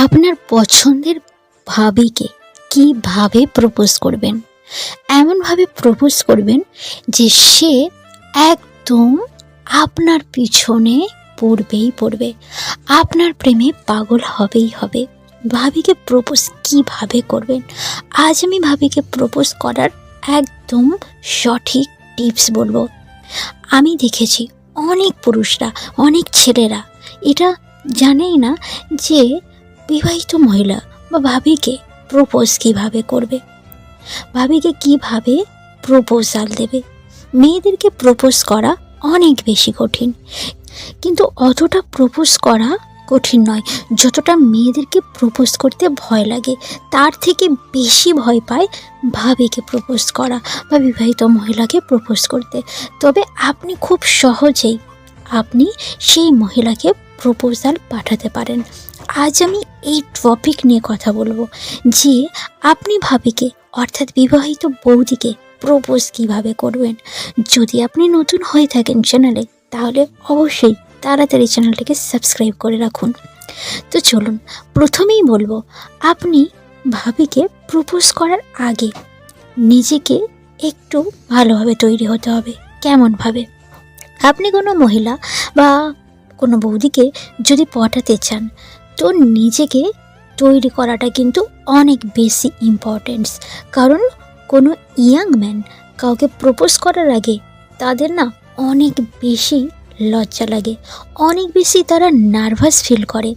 আপনার পছন্দের ভাবিকে কিভাবে প্রপোজ করবেন? এমনভাবে প্রপোজ করবেন যে সে একদম আপনার পিছনে পড়বে, আপনার প্রেমে পাগল হবেই হবে। ভাবিকে প্রপোজ কিভাবে করবেন, আজ আমি ভাবিকে প্রপোজ করার একদম সঠিক টিপস বলবো। আমি দেখেছি অনেক পুরুষরা, অনেক ছেলেরা এটা জানেই না যে বিবাহিত মহিলা বা ভাবিকে প্রপোজ কিভাবে করবে, ভাবিকে কিভাবে প্রপোজাল দেবে। মেয়েদেরকে প্রপোজ করা অনেক বেশি কঠিন, কিন্তু অতটা প্রপোজ করা কঠিন নয় যতটা মেয়েদেরকে প্রপোজ করতে ভয় লাগে। তার থেকে বেশি ভয় পায় ভাবিকে প্রপোজ করা বা বিবাহিত মহিলাকে প্রপোজ করতে। তবে আপনি খুব সহজেই সেই মহিলাকে প্রপোজাল পাঠাতে পারেন। আজ আমি এই টপিক নিয়ে কথা বলবো যে আপনি ভাবিকে অর্থাৎ বিবাহিত বৌদিকে প্রপোজ কিভাবে করবেন। যদি আপনি নতুন হয়ে থাকেন চ্যানেলে, তাহলে অবশ্যই তাড়াতাড়ি চ্যানেলটিকে সাবস্ক্রাইব করে রাখুন। তো চলুন, প্রথমেই বলবো, আপনি ভাবিকে প্রপোজ করার আগে নিজেকে একটু ভালোভাবে তৈরি হতে হবে। কেমনভাবে? আপনি কোনো মহিলা বা কোনো বৌদিকে যদি পটাতে চান, তো নিজেকে তৈরি করাটা কিন্তু অনেক বেশি ইম্পর্টেন্স। কারণ কোনো ইয়াং ম্যান কাউকে প্রপোজ করার আগে তাদের না অনেক বেশি লজ্জা লাগে, অনেক বেশি তারা নার্ভাস ফিল করে।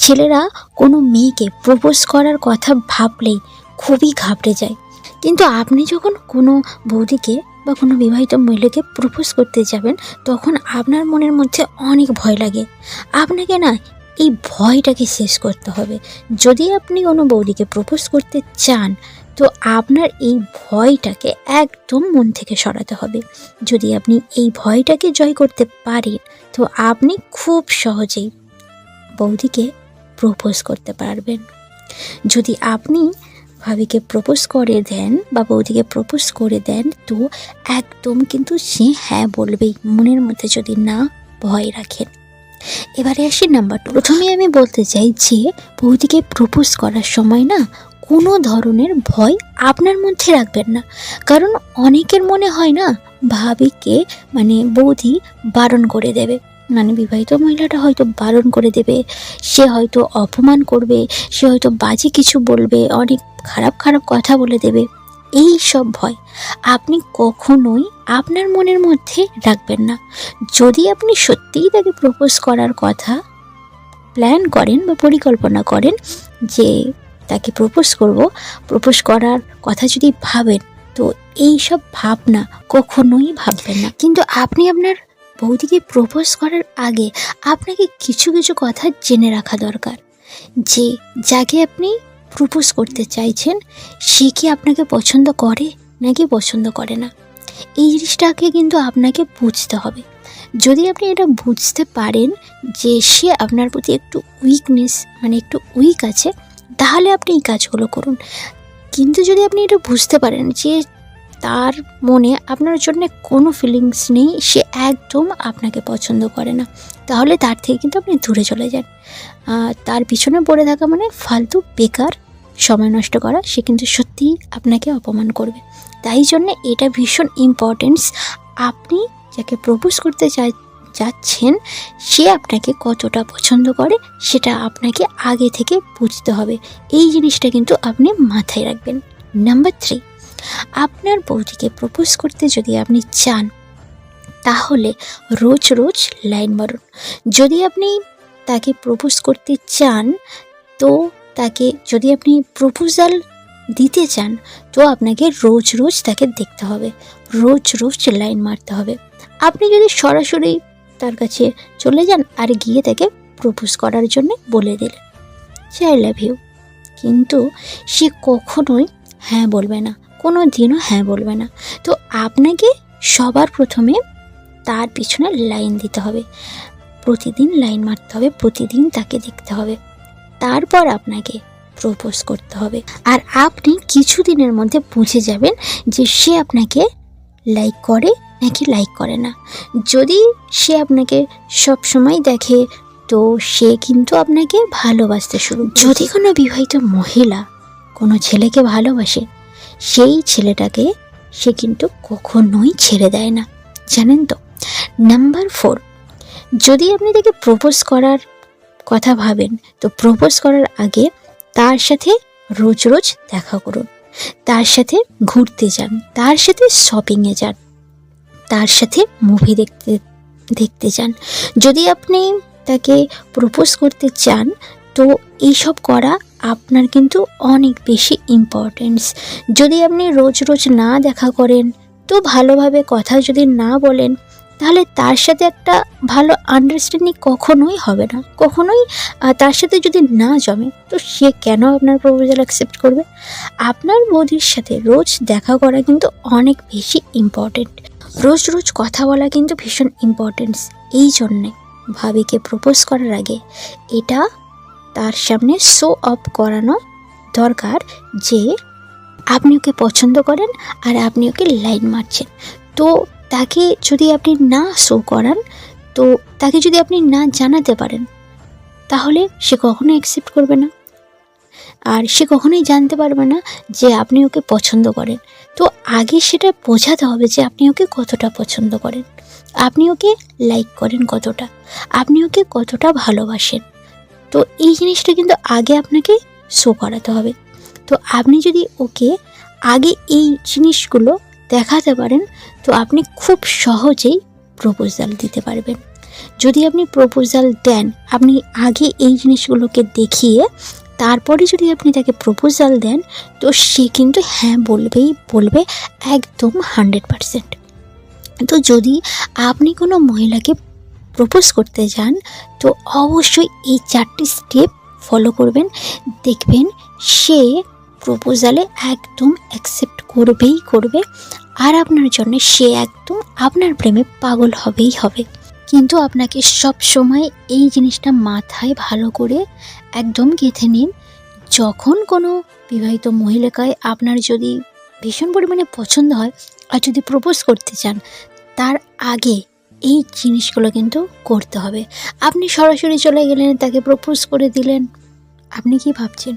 ছেলেরা কোনো মেয়েকে প্রপোজ করার কথা ভাবলেই খুবই ঘাবড়ে যায়। কিন্তু আপনি যখন কোনো বৌদিকে বা কোনো বিবাহিত মহিলাকে প্রপোজ করতে যাবেন, তখন আপনার মনের মধ্যে অনেক ভয় লাগে। আপনাকে না এই ভয়টাকে শেষ করতে হবে। যদি আপনি কোনো বৌদিকে প্রপোজ করতে চান, তো আপনার এই ভয়টাকে একদম মন থেকে সরাতে হবে। যদি আপনি এই ভয়টাকে জয় করতে পারেন, তো আপনি খুব সহজেই বৌদিকে প্রপোজ করতে পারবেন। যদি আপনি ভাবিকে প্রপোজ করে দেন বা বৌদিকে প্রপোজ করে দেন, তো একদম কিন্তু সে হ্যাঁ বলবেই, মনের মধ্যে যদি না ভয় রাখেন। এবারে আসি নাম্বার 2। প্রথমে আমি বলতে চাই যে বৌদিকে প্রপোজ করার সময় না কোনো ধরনের ভয় আপনার মধ্যে রাখবেন না। কারণ অনেকের মনে হয় না ভাবিকে বৌদি বারণ করে দেবে, বিবাহিত মহিলাটা হয়তো বারণ করে দেবে, সে হয়তো অপমান করবে, সে হয়তো বাজে কিছু বলবে, অনেক খারাপ খারাপ কথা বলে দেবে। এই সব ভয় আপনি কখনোই আপনার মনের মধ্যে রাখবেন না। যদি আপনি সত্যিই তাকে প্রপোজ করার কথা প্ল্যান করেন বা পরিকল্পনা করেন যে তাকে প্রপোজ করার কথা যদি ভাবেন, তো এই সব ভাবনা কখনোই ভাববেন না। কিন্তু আপনি আপনার বৌদিকে প্রপোজ করার আগে আপনাকে কিছু কিছু কথা জেনে রাখা দরকার। যে যাকে আপনি প্রপোজ করতে চাইছেন, সে কি আপনাকে পছন্দ করে নাকি পছন্দ করে না, এই জিনিসটাকে কিন্তু আপনাকে বুঝতে হবে। যদি আপনি এটা বুঝতে পারেন যে সে আপনার প্রতি একটু একটু উইক আছে, তাহলে আপনি এই কাজগুলো করুন। কিন্তু যদি আপনি এটা বুঝতে পারেন যে তার মনে আপনার জন্য কোনো ফিলিংস নেই, সে একদম আপনাকে পছন্দ করে না, তাহলে তার থেকে কিন্তু আপনি দূরে চলে যান। তার পিছনে পড়ে থাকা ফালতু বেকার সময় নষ্ট করা। সে কিন্তু সত্যিই আপনাকে অপমান করবে। তাই জন্য এটা ভীষণ ইম্পর্টেন্স। আপনি যাকে প্রপোজ করতে যাচ্ছেন, সে আপনাকে কতটা পছন্দ করে সেটা আপনাকে আগে থেকে বুঝতে হবে। এই জিনিসটা কিন্তু আপনি মাথায় রাখবেন। নাম্বার 3, আপনার বৌদিকে প্রপোজ করতে যদি আপনি চান, তাহলে রোজ রোজ লাইন মারুন। যদি আপনি তাকে প্রপোজ করতে চান, তো যদি আপনি প্রপোজাল দিতে চান, তো আপনাকে রোজ রোজ তাকে দেখতে হবে, রোজ রোজ লাইন মারতে হবে। আপনি যদি সরাসরি তার কাছে চলে যান আর গিয়ে তাকে প্রপোজ করার জন্য বলে দিলেন যে আই লাভ ইউ, কিন্তু সে কখনোই হ্যাঁ বলবে না, কোনো দিনও হ্যাঁ বলবে না। তো আপনাকে সবার প্রথমে তার পিছনে লাইন দিতে হবে, প্রতিদিন লাইন মারতে হবে, প্রতিদিন তাকে দেখতে হবে, তারপর আপনাকে প্রপোজ করতে হবে। আর আপনি কিছুদিনের মধ্যে বুঝে যাবেন যে সে আপনাকে লাইক করে নাকি লাইক করে না। যদি সে আপনাকে সব সময় দেখে, তো সে কিন্তু আপনাকে ভালোবাসতে শুরু করবে। যদি কোনো বিবাহিত মহিলা কোনো ছেলেকে ভালোবাসে, সেই ছেলেটাকে সে কিন্তু কখনোই ছেড়ে দেয় না, জানেন তো। নাম্বার 4, যদি আপনি তাকে প্রপোজ করার কথা ভাবেন, তো প্রপোজ করার আগে তার সাথে রোজ রোজ দেখা করুন, তার সাথে ঘুরতে যান, তার সাথে শপিংয়ে যান, তার সাথে মুভি দেখতে যান। যদি আপনি তাকে প্রপোজ করতে চান, তো এইসব করা আপনার কিন্তু অনেক বেশি ইম্পর্টেন্স। যদি আপনি রোজ রোজ না দেখা করেন, তো ভালোভাবে কথা যদি না বলেন, তাহলে তার সাথে একটা ভালো আন্ডারস্ট্যান্ডিং কখনোই হবে না, কখনোই তার সাথে যদি না জমে, তো সে কেন আপনার প্রপোজাল অ্যাকসেপ্ট করবে। আপনার বৌদির সাথে রোজ দেখা করা কিন্তু অনেক বেশি ইম্পর্টেন্ট, রোজ রোজ কথা বলা কিন্তু ভীষণ ইম্পর্টেন্স। এই জন্যে ভাবিকে প্রপোজ করার আগে এটা তার সামনে শো অফ করানো দরকার যে আপনি ওকে পছন্দ করেন আর আপনি ওকে লাইন মারছেন। তো তাকে যদি আপনি না শো করান, তো তাকে যদি আপনি না জানাতে পারেন, তাহলে সে কখনোই অ্যাকসেপ্ট করবে না, আর সে কখনোই জানতে পারবে না যে আপনি ওকে পছন্দ করেন। তো আগে সেটা বোঝাতে হবে যে আপনি ওকে কতটা পছন্দ করেন, আপনি ওকে লাইক করেন কতটা, আপনি ওকে কতটা ভালোবাসেন। তো এই জিনিসটা কিন্তু আগে আপনাকে শো করাতে হবে। তো আপনি যদি ওকে আগে এই জিনিসগুলো দেখাতে পারেন, তো আপনি খুব সহজেই প্রপোজাল দিতে পারবেন। যদি আপনি প্রপোজাল দেন, আপনি আগে এই জিনিসগুলোকে দেখিয়ে তারপরে যদি আপনি তাকে প্রপোজাল দেন, তো সে কিন্তু হ্যাঁ বলবেই বলবে, একদম 100%। তো যদি আপনি কোনো মহিলাকে প্রপোজ করতে যান, তো অবশ্যই এই 4টি স্টেপ ফলো করবেন। দেখবেন সে প্রপোজালে একদম অ্যাকসেপ্ট করবেই করবে, আর আপনার জন্য সে একদম আপনার প্রেমে পাগল হবেই হবে। কিন্তু আপনাকে সব সময় এই জিনিসটা মাথায় ভালো করে একদম গেঁথে নিন, যখন কোনো বিবাহিত মহিলাকে আপনার যদি ভীষণ পরিমাণে পছন্দ হয় আর যদি প্রপোজ করতে চান, তার আগে এই জিনিসগুলো কিন্তু করতে হবে। আপনি সরাসরি চলে গেলেন, তাকে প্রপোজ করে দিলেন, আপনি কি ভাবছেন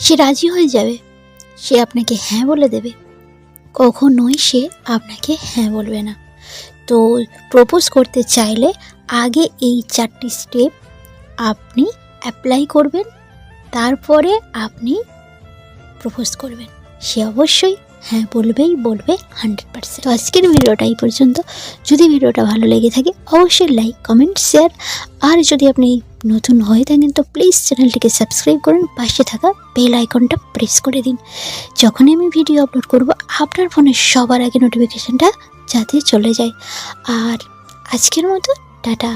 সে রাজি হয়ে যাবে, সে আপনাকে হ্যাঁ বলে দেবে? কখনোই সে আপনাকে হ্যাঁ বলবে না। তো প্রপোজ করতে চাইলে আগে এই 4টি স্টেপ আপনি অ্যাপ্লাই করবেন, তারপরে আপনি প্রপোজ করবেন, সে অবশ্যই হ্যাঁ বলবেই বলবে 100%। তো আজকের ভিডিওটা এই পর্যন্ত। যদি ভিডিওটা ভালো লেগে থাকে অবশ্যই লাইক, কমেন্ট, শেয়ার, আর যদি আপনি নতুন হয়ে থাকেন তো প্লিজ চ্যানেলটিকে সাবস্ক্রাইব করুন, পাশে থাকা বেল আইকনটা প্রেস করে দিন, যখনই আমি ভিডিও আপলোড করব আপনার ফোনে সবার আগে নোটিফিকেশানটা যাতে চলে যায়। আর আজকের মতো টাটা।